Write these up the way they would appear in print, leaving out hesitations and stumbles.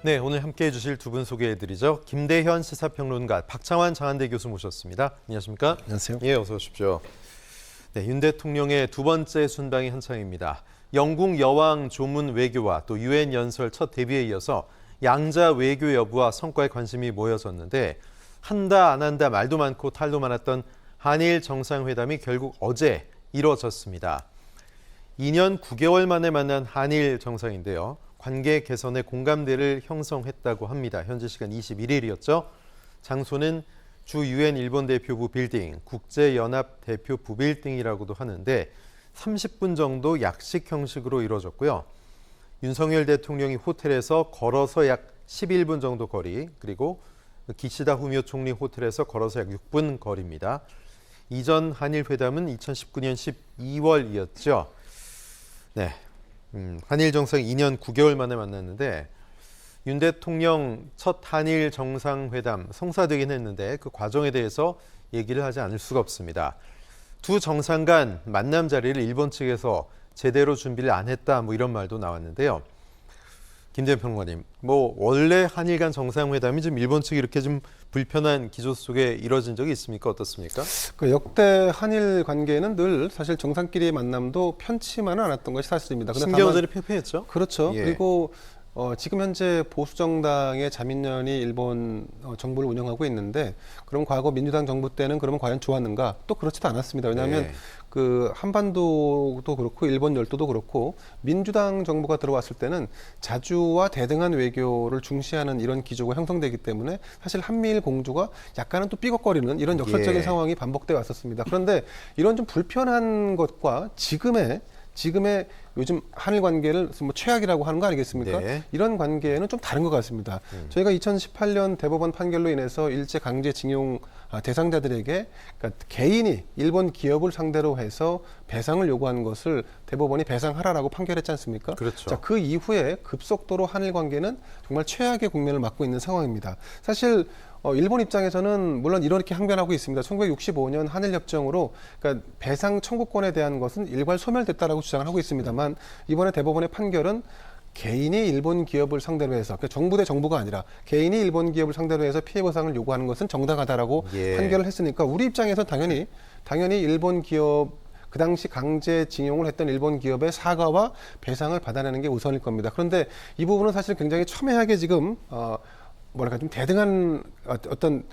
네, 오늘 함께해 주실 두 분 소개해드리죠. 김대현 시사평론가, 박창환 장한대 교수 모셨습니다. 안녕하십니까? 안녕하세요. 예, 어서 오십시오. 네, 윤 대통령의 두 번째 순방이 한창입니다. 영국 여왕 조문 외교와 또 유엔 연설 첫 데뷔에 이어서 양자 외교 여부와 성과에 관심이 모여졌는데 한다 안 한다 말도 많고 탈도 많았던 한일 정상회담이 결국 어제 이뤄졌습니다. 2년 9개월 만에 만난 한일 정상인데요. 관계 개선에 공감대를 형성했다고 합니다. 현지 시간 21일이었죠. 장소는 주 유엔 일본 대표부 빌딩, 국제연합 대표 부빌딩이라고도 하는데 30분 정도 약식 형식으로 이루어졌고요. 윤석열 대통령이 호텔에서 걸어서 약 11분 정도 거리, 그리고 기시다 후미오 총리 호텔에서 걸어서 약 6분 거리입니다. 이전 한일 회담은 2019년 12월이었죠. 네, 한일 정상이 2년 9개월 만에 만났는데 윤 대통령 첫 한일 정상회담 성사되긴 했는데 그 과정에 대해서 얘기를 하지 않을 수가 없습니다. 두 정상 간 만남 자리를 일본 측에서 제대로 준비를 안 했다 뭐 이런 말도 나왔는데요. 김대현 평론가님, 원래 한일 간 정상회담이 좀 일본 측이 이렇게 좀 불편한 기조 속에 이뤄진 적이 있습니까? 어떻습니까? 그 역대 한일 관계는 늘 사실 정상끼리의 만남도 편치만은 않았던 것이 사실입니다. 신경전이 팽팽했죠. 그렇죠. 예. 그리고 지금 현재 보수 정당의 자민련이 일본 정부를 운영하고 있는데 그럼 과거 민주당 정부 때는 그러면 과연 좋았는가? 또 그렇지도 않았습니다. 왜냐하면 그 한반도도 그렇고 일본 열도도 그렇고 민주당 정부가 들어왔을 때는 자주와 대등한 외교를 중시하는 이런 기조가 형성되기 때문에 사실 한미일 공조가 약간은 또 삐걱거리는 이런 역설적인 상황이 반복돼 왔었습니다. 그런데 이런 좀 불편한 것과 지금의 요즘 한일 관계를 뭐 최악이라고 하는 거 아니겠습니까? 네. 이런 관계는 좀 다른 것 같습니다. 저희가 2018년 대법원 판결로 인해서 일제 강제징용 대상자들에게 그러니까 개인이 일본 기업을 상대로 해서 배상을 요구한 것을 대법원이 배상하라라고 판결했지 않습니까? 그렇죠. 자, 그 이후에 급속도로 한일 관계는 정말 최악의 국면을 맞고 있는 상황입니다. 사실 일본 입장에서는 물론 이렇게 항변하고 있습니다. 1965년 한일협정으로 그러니까 배상 청구권에 대한 것은 일괄 소멸됐다라고 주장을 하고 있습니다만 이번에 대법원의 판결은 개인이 일본 기업을 상대로 해서 그러니까 정부 대 정부가 아니라 개인이 일본 기업을 상대로 해서 피해 보상을 요구하는 것은 정당하다라고 판결을 했으니까 우리 입장에서는 당연히 일본 기업 그 당시 강제징용을 했던 일본 기업의 사과와 배상을 받아내는 게 우선일 겁니다. 그런데 이 부분은 사실 굉장히 첨예하게 지금 좀 대등한 어떤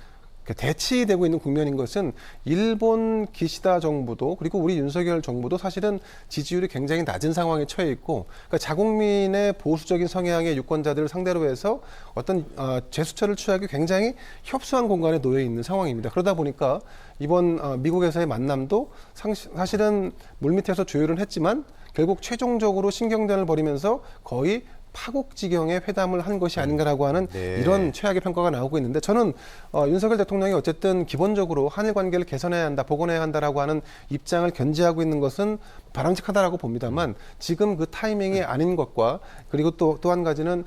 대치되고 있는 국면인 것은 일본 기시다 정부도 그리고 우리 윤석열 정부도 사실은 지지율이 굉장히 낮은 상황에 처해 있고 그러니까 자국민의 보수적인 성향의 유권자들을 상대로 해서 어떤 제스처를 취하기 굉장히 협소한 공간에 놓여 있는 상황입니다. 그러다 보니까 이번 미국에서의 만남도 사실은 물밑에서 조율은 했지만 결국 최종적으로 신경전을 벌이면서 거의 파국지경의 회담을 한 것이 아닌가라고 하는 이런 최악의 평가가 나오고 있는데 저는 윤석열 대통령이 어쨌든 기본적으로 한일 관계를 개선해야 한다, 복원해야 한다라고 하는 입장을 견지하고 있는 것은 바람직하다라고 봅니다만 지금 그 타이밍이 아닌 것과 그리고 또 한 가지는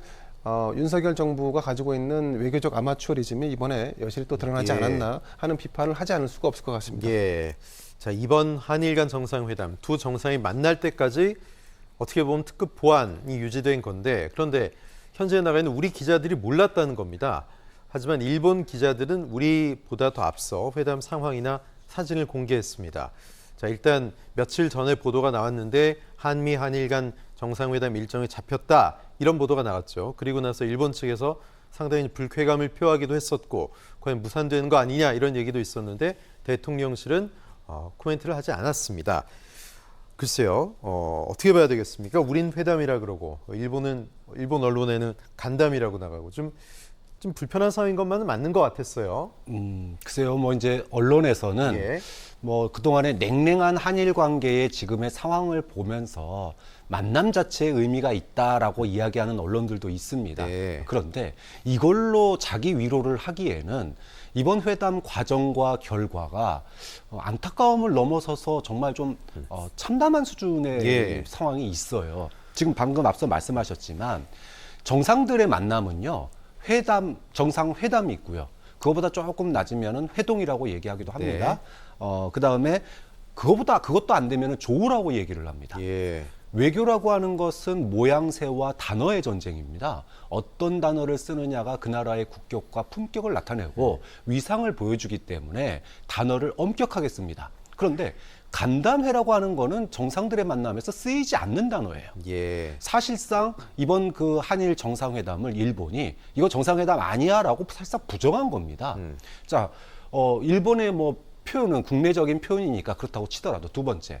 윤석열 정부가 가지고 있는 외교적 아마추어리즘이 이번에 여실히 또 드러나지 않았나 하는 비판을 하지 않을 수가 없을 것 같습니다. 예. 자, 이번 한일 간 정상회담 두 정상이 만날 때까지 어떻게 보면 특급 보안이 유지된 건데 그런데 현재 나가는 우리 기자들이 몰랐다는 겁니다. 하지만 일본 기자들은 우리보다 더 앞서 회담 상황이나 사진을 공개했습니다. 자, 일단 며칠 전에 보도가 나왔는데 한미 한일 간 정상회담 일정이 잡혔다 이런 보도가 나왔죠. 그리고 나서 일본 측에서 상당히 불쾌감을 표하기도 했었고 과연 무산되는 거 아니냐 이런 얘기도 있었는데 대통령실은 코멘트를 하지 않았습니다. 글쎄요, 어떻게 봐야 되겠습니까? 우린 회담이라 그러고 일본 언론에는 간담이라고 나가고 좀 불편한 상황인 것만은 맞는 것 같았어요. 글쎄요, 이제 언론에서는 그동안의 냉랭한 한일 관계의 지금의 상황을 보면서 만남 자체에 의미가 있다라고 이야기하는 언론들도 있습니다. 그런데 이걸로 자기 위로를 하기에는 이번 회담 과정과 결과가 안타까움을 넘어서서 정말 좀 참담한 수준의 상황이 있어요. 지금 방금 앞서 말씀하셨지만 정상들의 만남은요. 정상회담이 있고요. 그거보다 조금 낮으면은 회동이라고 얘기하기도 합니다. 그다음에 그것도 안 되면은 조우라고 얘기를 합니다. 외교라고 하는 것은 모양새와 단어의 전쟁입니다. 어떤 단어를 쓰느냐가 그 나라의 국격과 품격을 나타내고 위상을 보여주기 때문에 단어를 엄격하게 씁니다. 그런데 간담회라고 하는 거는 정상들의 만남에서 쓰이지 않는 단어예요. 예. 사실상 이번 그 한일 정상회담을 일본이 이거 정상회담 아니야라고 사실상 부정한 겁니다. 자, 일본의 뭐 표현은 국내적인 표현이니까 그렇다고 치더라도 두 번째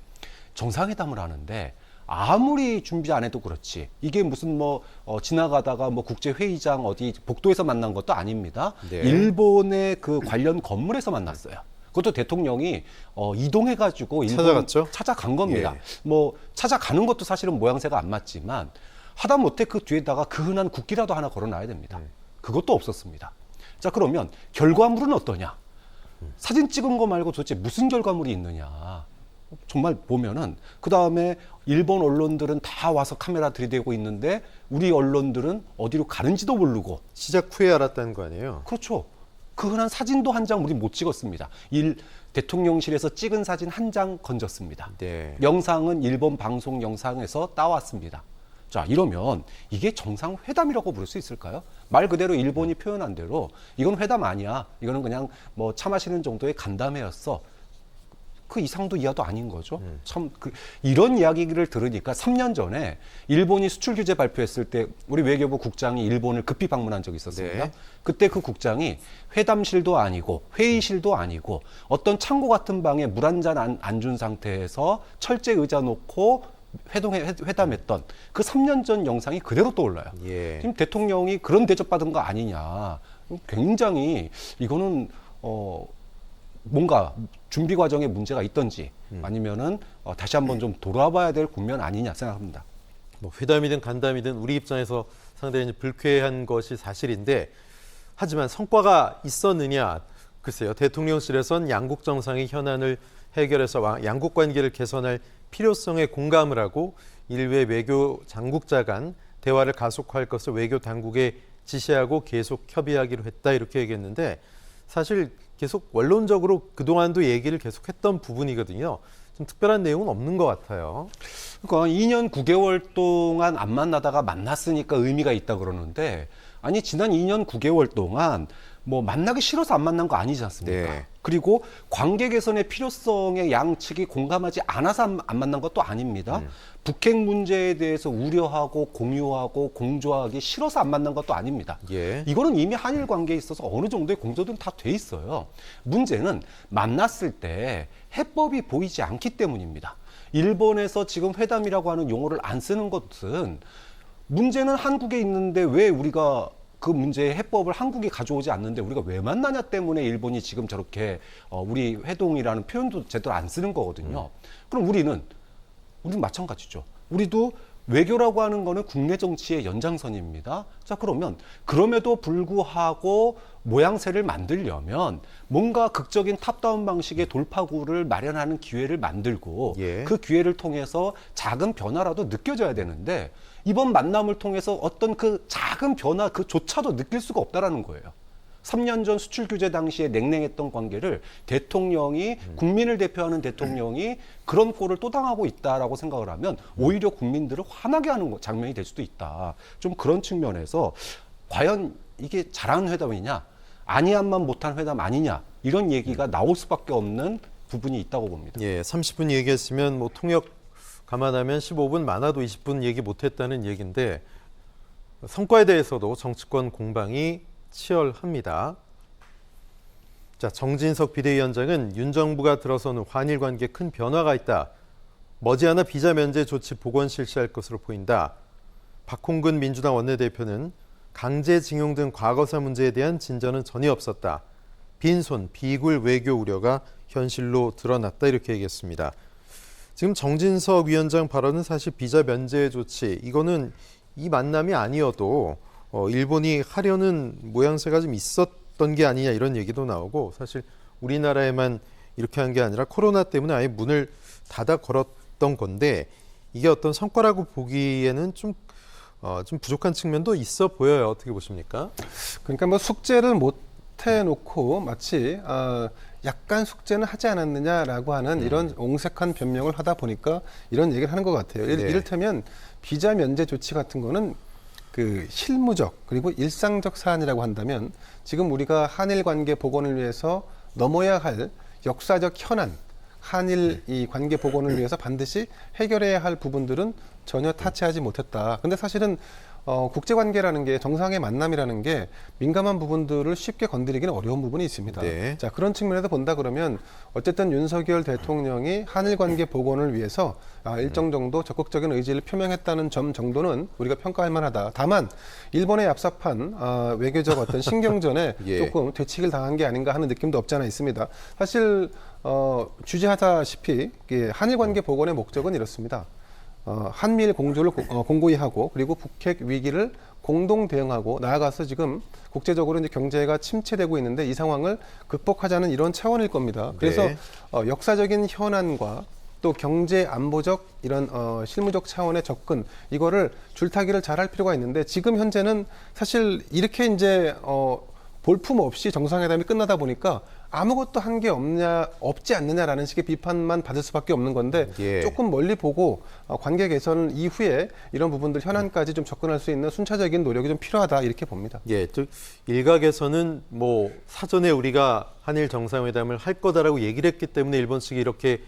정상회담을 하는데 아무리 준비 안 해도 그렇지 이게 무슨 뭐 지나가다가 뭐 국제회의장 어디 복도에서 만난 것도 아닙니다. 네. 일본의 그 관련 건물에서 만났어요. 그것도 대통령이 이동해가지고 일본 찾아갔죠? 찾아간 겁니다. 예. 뭐 찾아가는 것도 사실은 모양새가 안 맞지만 하다못해 그 뒤에다가 그 흔한 국기라도 하나 걸어놔야 됩니다. 그것도 없었습니다. 자, 그러면 결과물은 어떠냐? 사진 찍은 거 말고 도대체 무슨 결과물이 있느냐? 정말 보면은 그 다음에 일본 언론들은 다 와서 카메라 들이대고 있는데 우리 언론들은 어디로 가는지도 모르고 시작 후에 알았다는 거 아니에요? 그렇죠. 그 흔한 사진도 한 장 우리 못 찍었습니다. 대통령실에서 찍은 사진 한 장 건졌습니다. 네. 영상은 일본 방송 영상에서 따왔습니다. 자, 이러면 이게 정상회담이라고 부를 수 있을까요? 말 그대로 일본이 표현한 대로 이건 회담 아니야. 이거는 그냥 뭐 차 마시는 정도의 간담회였어. 그 이상도 이하도 아닌 거죠. 참 이런 이야기를 들으니까 3년 전에 일본이 수출 규제 발표했을 때 우리 외교부 국장이 일본을 급히 방문한 적이 있었습니다. 네. 그때 그 국장이 회담실도 아니고 회의실도 아니고 어떤 창고 같은 방에 물 한 잔 안 준 상태에서 철제 의자 놓고 회담했던 그 3년 전 영상이 그대로 떠올라요. 예. 지금 대통령이 그런 대접받은 거 아니냐. 굉장히 이거는 뭔가 준비 과정에 문제가 있던지 아니면은 다시 한번 좀 돌아봐야 될 국면 아니냐 생각합니다. 뭐 회담이든 간담이든 우리 입장에서 상당히 불쾌한 것이 사실인데 하지만 성과가 있었느냐? 글쎄요. 대통령실에선 양국 정상의 현안을 해결해서 양국 관계를 개선할 필요성에 공감을 하고 일외 외교 당국자 간 대화를 가속화할 것을 외교 당국에 지시하고 계속 협의하기로 했다 이렇게 얘기했는데 사실 계속 원론적으로 그동안도 얘기를 계속했던 부분이거든요. 좀 특별한 내용은 없는 것 같아요. 그러니까 2년 9개월 동안 안 만나다가 만났으니까 의미가 있다 그러는데 아니 지난 2년 9개월 동안 뭐 만나기 싫어서 안 만난 거 아니지 않습니까? 네. 그리고 관계 개선의 필요성에 양측이 공감하지 않아서 안 만난 것도 아닙니다. 북핵 문제에 대해서 우려하고 공유하고 공조하기 싫어서 안 만난 것도 아닙니다. 예. 이거는 이미 한일 관계에 있어서 어느 정도의 공조들은 다 돼 있어요. 문제는 만났을 때 해법이 보이지 않기 때문입니다. 일본에서 지금 회담이라고 하는 용어를 안 쓰는 것은 문제는 한국에 있는데 왜 우리가 그 문제의 해법을 한국이 가져오지 않는데 우리가 왜 만나냐 때문에 일본이 지금 저렇게 우리 회동이라는 표현도 제대로 안 쓰는 거거든요. 그럼 우리는 마찬가지죠. 우리도 외교라고 하는 거는 국내 정치의 연장선입니다. 자, 그러면 그럼에도 불구하고 모양새를 만들려면 뭔가 극적인 탑다운 방식의 돌파구를 마련하는 기회를 만들고 예. 그 기회를 통해서 작은 변화라도 느껴져야 되는데 이번 만남을 통해서 어떤 그 작은 변화 그조차도 느낄 수가 없다라는 거예요. 3년 전 수출 규제 당시에 냉랭했던 관계를 대통령이 국민을 대표하는 대통령이 그런 꼴을 또 당하고 있다라고 생각을 하면 오히려 국민들을 화나게 하는 장면이 될 수도 있다. 좀 그런 측면에서 과연 이게 잘하는 회담이냐 아니한만 못한 회담 아니냐 이런 얘기가 나올 수밖에 없는 부분이 있다고 봅니다. 예, 30분 얘기했으면 뭐 통역 감안하면 15분 많아도 20분 얘기 못했다는 얘기인데 성과에 대해서도 정치권 공방이 치열합니다. 자, 정진석 비대위원장은 윤 정부가 들어선 후 한일 관계에 큰 변화가 있다. 머지않아 비자 면제 조치 복원 실시할 것으로 보인다. 박홍근 민주당 원내대표는 강제징용 등 과거사 문제에 대한 진전은 전혀 없었다. 빈손, 비굴 외교 우려가 현실로 드러났다 이렇게 얘기했습니다. 지금 정진석 위원장 발언은 사실 비자 면제 조치 이거는 이 만남이 아니어도 일본이 하려는 모양새가 좀 있었던 게 아니냐 이런 얘기도 나오고 사실 우리나라에만 이렇게 한 게 아니라 코로나 때문에 아예 문을 닫아 걸었던 건데 이게 어떤 성과라고 보기에는 좀 부족한 측면도 있어 보여요. 어떻게 보십니까? 그러니까 뭐 숙제를 못 해놓고 마치 약간 숙제는 하지 않았느냐라고 하는 이런 옹색한 변명을 하다 보니까 이런 얘기를 하는 것 같아요. 네. 이를테면 비자 면제 조치 같은 거는 그 실무적 그리고 일상적 사안이라고 한다면 지금 우리가 한일 관계 복원을 위해서 넘어야 할 역사적 현안, 한일 이 관계 복원을 위해서 반드시 해결해야 할 부분들은 전혀 타치하지 못했다. 근데 사실은 국제관계라는 게 정상의 만남이라는 게 민감한 부분들을 쉽게 건드리기는 어려운 부분이 있습니다. 네. 자, 그런 측면에서 본다 그러면 어쨌든 윤석열 대통령이 한일 관계 복원을 위해서 일정 정도 적극적인 의지를 표명했다는 점 정도는 우리가 평가할 만하다. 다만 일본의 얍삽한 외교적 어떤 신경전에 예. 조금 되치기를 당한 게 아닌가 하는 느낌도 없지 않아 있습니다. 사실 주제하다시피 한일 관계 복원의 목적은 이렇습니다. 한미일 공조를 공고히 하고 그리고 북핵 위기를 공동 대응하고 나아가서 지금 국제적으로 이제 경제가 침체되고 있는데 이 상황을 극복하자는 이런 차원일 겁니다. 그래서 네. 역사적인 현안과 또 경제 안보적 이런 실무적 차원의 접근 이거를 줄타기를 잘할 필요가 있는데 지금 현재는 사실 이렇게 이제 볼품 없이 정상회담이 끝나다 보니까 아무것도 한 게 없지 않느냐라는 식의 비판만 받을 수밖에 없는 건데 예. 조금 멀리 보고 관계 개선 이후에 이런 부분들 현안까지 좀 접근할 수 있는 순차적인 노력이 좀 필요하다 이렇게 봅니다. 예, 즉 일각에서는 뭐 사전에 우리가 한일 정상회담을 할 거다라고 얘기를 했기 때문에 일본 측이 이렇게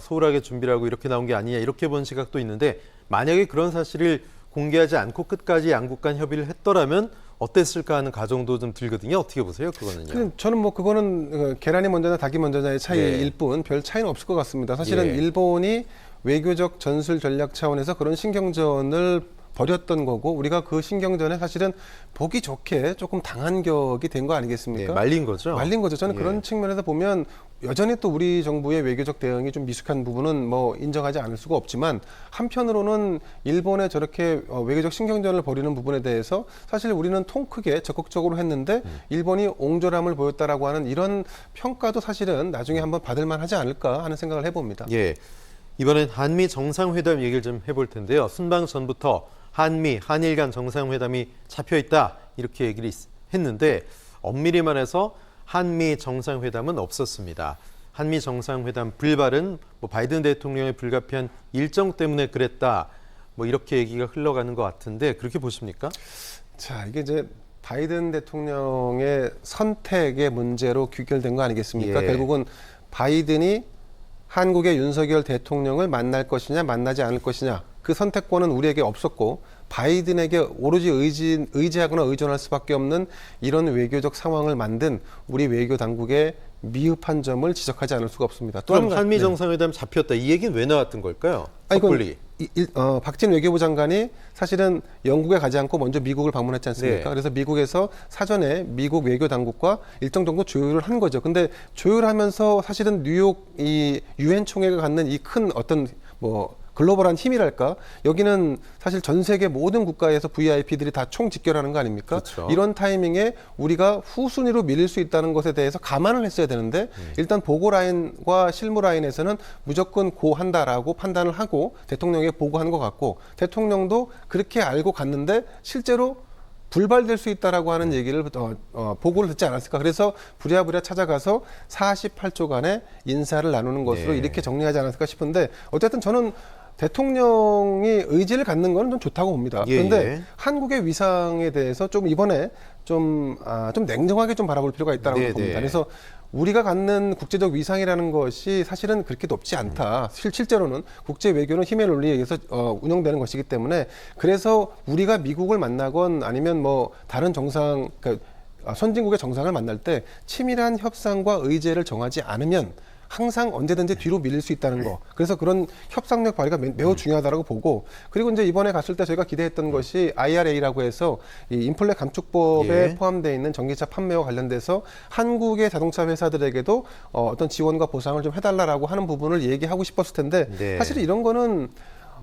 소홀하게 준비를 하고 이렇게 나온 게 아니냐 이렇게 본 시각도 있는데 만약에 그런 사실을 공개하지 않고 끝까지 양국 간 협의를 했더라면 어땠을까 하는 가정도 좀 들거든요. 어떻게 보세요? 그거는요. 저는 뭐 그거는 계란이 먼저나 닭이 먼저냐의 차이일 네. 뿐 별 차이는 없을 것 같습니다. 사실은 예. 일본이 외교적 전술 전략 차원에서 그런 신경전을 벌였던 거고 우리가 그 신경전에 사실은 보기 좋게 조금 당한 격이 된 거 아니겠습니까? 네, 말린 거죠. 말린 거죠. 저는 예. 그런 측면에서 보면 여전히 또 우리 정부의 외교적 대응이 좀 미숙한 부분은 뭐 인정하지 않을 수가 없지만 한편으로는 일본의 저렇게 외교적 신경전을 벌이는 부분에 대해서 사실 우리는 통 크게 적극적으로 했는데 일본이 옹졸함을 보였다라고 하는 이런 평가도 사실은 나중에 한번 받을 만하지 않을까 하는 생각을 해봅니다. 예. 이번엔 한미 정상회담 얘기를 좀 해볼 텐데요. 순방 전부터 한일 간 정상회담이 잡혀 있다 이렇게 얘기를 했는데 엄밀히 말해서 한미 정상회담은 없었습니다. 한미 정상회담 불발은 뭐 바이든 대통령의 불가피한 일정 때문에 그랬다. 뭐 이렇게 얘기가 흘러가는 것 같은데 그렇게 보십니까? 자, 이게 이제 바이든 대통령의 선택의 문제로 귀결된 거 아니겠습니까? 예. 결국은 바이든이 한국의 윤석열 대통령을 만날 것이냐 만나지 않을 것이냐 그 선택권은 우리에게 없었고 바이든에게 오로지 의지하거나 의존할 수밖에 없는 이런 외교적 상황을 만든 우리 외교 당국의 미흡한 점을 지적하지 않을 수가 없습니다. 또 그럼 한 한미 네. 정상회담 잡혔다. 이 얘기는 왜 나왔던 걸까요? 아니, 섣불리. 박진 외교부 장관이 사실은 영국에 가지 않고 먼저 미국을 방문했지 않습니까? 네. 그래서 미국에서 사전에 미국 외교 당국과 일정 정도 조율을 한 거죠. 근데 조율하면서 사실은 뉴욕 이 유엔 총회가 갖는 이 큰 어떤 뭐 글로벌한 힘이랄까? 여기는 사실 전 세계 모든 국가에서 VIP들이 다 총 집결하는 거 아닙니까? 그렇죠. 이런 타이밍에 우리가 후순위로 밀릴 수 있다는 것에 대해서 감안을 했어야 되는데 일단 보고 라인과 실무 라인에서는 무조건 고한다라고 판단을 하고 대통령에게 보고한 것 같고 대통령도 그렇게 알고 갔는데 실제로 불발될 수 있다라고 하는 얘기를 보고를 듣지 않았을까. 그래서 부랴부랴 찾아가서 48초간의 인사를 나누는 것으로 네. 이렇게 정리하지 않았을까 싶은데 어쨌든 저는 대통령이 의지를 갖는 건 좀 좋다고 봅니다. 예, 그런데 예. 한국의 위상에 대해서 좀 이번에 좀 냉정하게 좀 바라볼 필요가 있다고 네, 봅니다. 네. 그래서 우리가 갖는 국제적 위상이라는 것이 사실은 그렇게 높지 않다. 실제로는 국제 외교는 힘의 논리에 의해서 운영되는 것이기 때문에 그래서 우리가 미국을 만나건 아니면 뭐 다른 그러니까 선진국의 정상을 만날 때 치밀한 협상과 의제를 정하지 않으면 항상 언제든지 뒤로 밀릴 수 있다는 거. 그래서 그런 협상력 발휘가 매우 중요하다고 보고 그리고 이제 이번에 갔을 때 저희가 기대했던 것이 IRA라고 해서 이 인플레 감축법에 예. 포함되어 있는 전기차 판매와 관련돼서 한국의 자동차 회사들에게도 어떤 지원과 보상을 좀 해달라라고 하는 부분을 얘기하고 싶었을 텐데 네. 사실 이런 거는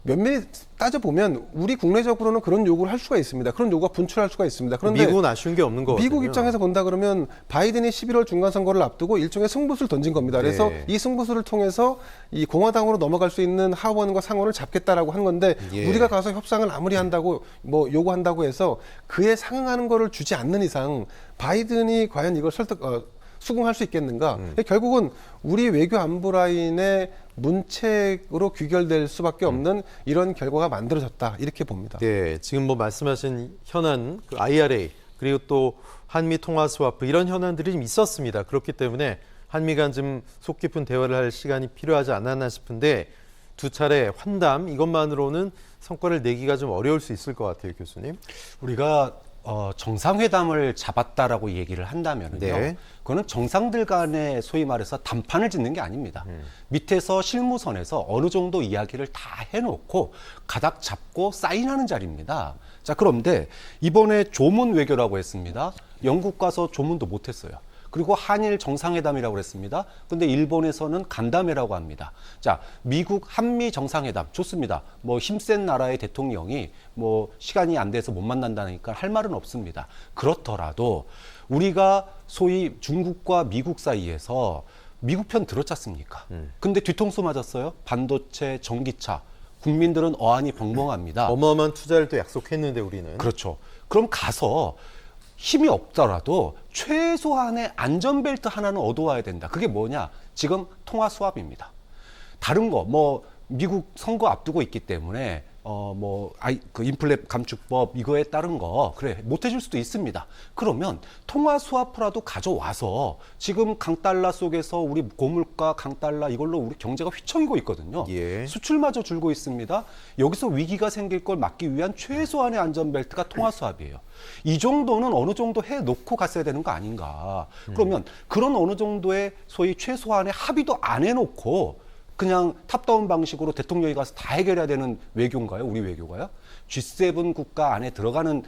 면밀히 따져보면 우리 국내적으로는 그런 요구를 할 수가 있습니다. 그런 요구가 분출할 수가 있습니다. 그런데 미국은 아쉬운 게 없는 거거든요. 미국 입장에서 본다 그러면 바이든이 11월 중간 선거를 앞두고 일종의 승부수를 던진 겁니다. 그래서 네. 이 승부수를 통해서 이 공화당으로 넘어갈 수 있는 하원과 상원을 잡겠다라고 하는 건데 예. 우리가 가서 협상을 아무리 한다고 뭐 요구한다고 해서 그에 상응하는 거를 주지 않는 이상 바이든이 과연 이걸 수긍할 수 있겠는가? 결국은 우리 외교 안보 라인의 문책으로 귀결될 수밖에 없는 이런 결과가 만들어졌다 이렇게 봅니다. 네, 지금 뭐 말씀하신 현안, 그 IRA 그리고 또 한미 통화 스와프 이런 현안들이 좀 있었습니다. 그렇기 때문에 한미 간 좀 속 깊은 대화를 할 시간이 필요하지 않았나 싶은데 두 차례 환담 이것만으로는 성과를 내기가 좀 어려울 수 있을 것 같아요, 교수님. 우리가 정상회담을 잡았다라고 얘기를 한다면요. 네. 그거는 정상들 간에 소위 말해서 담판을 짓는 게 아닙니다. 밑에서 실무선에서 어느 정도 이야기를 다 해놓고 가닥 잡고 사인하는 자리입니다. 자, 그런데 이번에 조문 외교라고 했습니다. 영국 가서 조문도 못했어요. 그리고 한일 정상회담이라고 그랬습니다. 근데 일본에서는 간담회라고 합니다. 자, 미국 한미 정상회담 좋습니다. 뭐 힘센 나라의 대통령이 뭐 시간이 안 돼서 못 만난다니까 할 말은 없습니다. 그렇더라도 우리가 소위 중국과 미국 사이에서 미국 편 들었지 않습니까? 근데 뒤통수 맞았어요. 반도체, 전기차. 국민들은 어안이 벙벙합니다. 어마어마한 투자를 또 약속했는데 우리는. 그렇죠. 그럼 가서 힘이 없더라도 최소한의 안전벨트 하나는 얻어와야 된다. 그게 뭐냐? 지금 통화 수합입니다. 다른 거, 뭐, 미국 선거 앞두고 있기 때문에, 그 인플레 감축법 이거에 따른 거, 그래, 못 해줄 수도 있습니다. 그러면 통화 수합프라도 가져와서 지금 강달러 속에서 우리 고물가 강달러 이걸로 우리 경제가 휘청이고 있거든요. 예. 수출마저 줄고 있습니다. 여기서 위기가 생길 걸 막기 위한 최소한의 안전벨트가 통화 수합이에요. 이 정도는 어느 정도 해놓고 갔어야 되는 거 아닌가. 그러면 그런 어느 정도의 소위 최소한의 합의도 안 해놓고 그냥 탑다운 방식으로 대통령이 가서 다 해결해야 되는 외교인가요? 우리 외교가요? G7 국가 안에 들어가는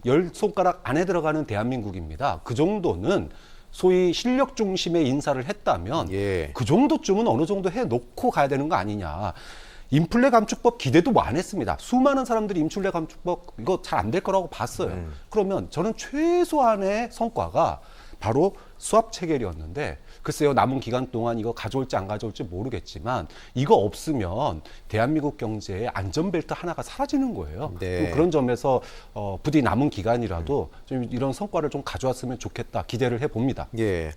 10손가락 안에 들어가는 대한민국입니다. 그 정도는 소위 실력 중심의 인사를 했다면 예. 그 정도쯤은 어느 정도 해놓고 가야 되는 거 아니냐. 인플레 감축법 기대도 뭐 안 했습니다. 수많은 사람들이 인플레 감축법 이거 잘 안 될 거라고 봤어요. 그러면 저는 최소한의 성과가 바로 수합 체결이었는데 글쎄요, 남은 기간 동안 이거 가져올지 안 가져올지 모르겠지만 이거 없으면 대한민국 경제의 안전벨트 하나가 사라지는 거예요. 네. 그런 점에서 부디 남은 기간이라도 좀 이런 성과를 좀 가져왔으면 좋겠다 기대를 해봅니다. 예.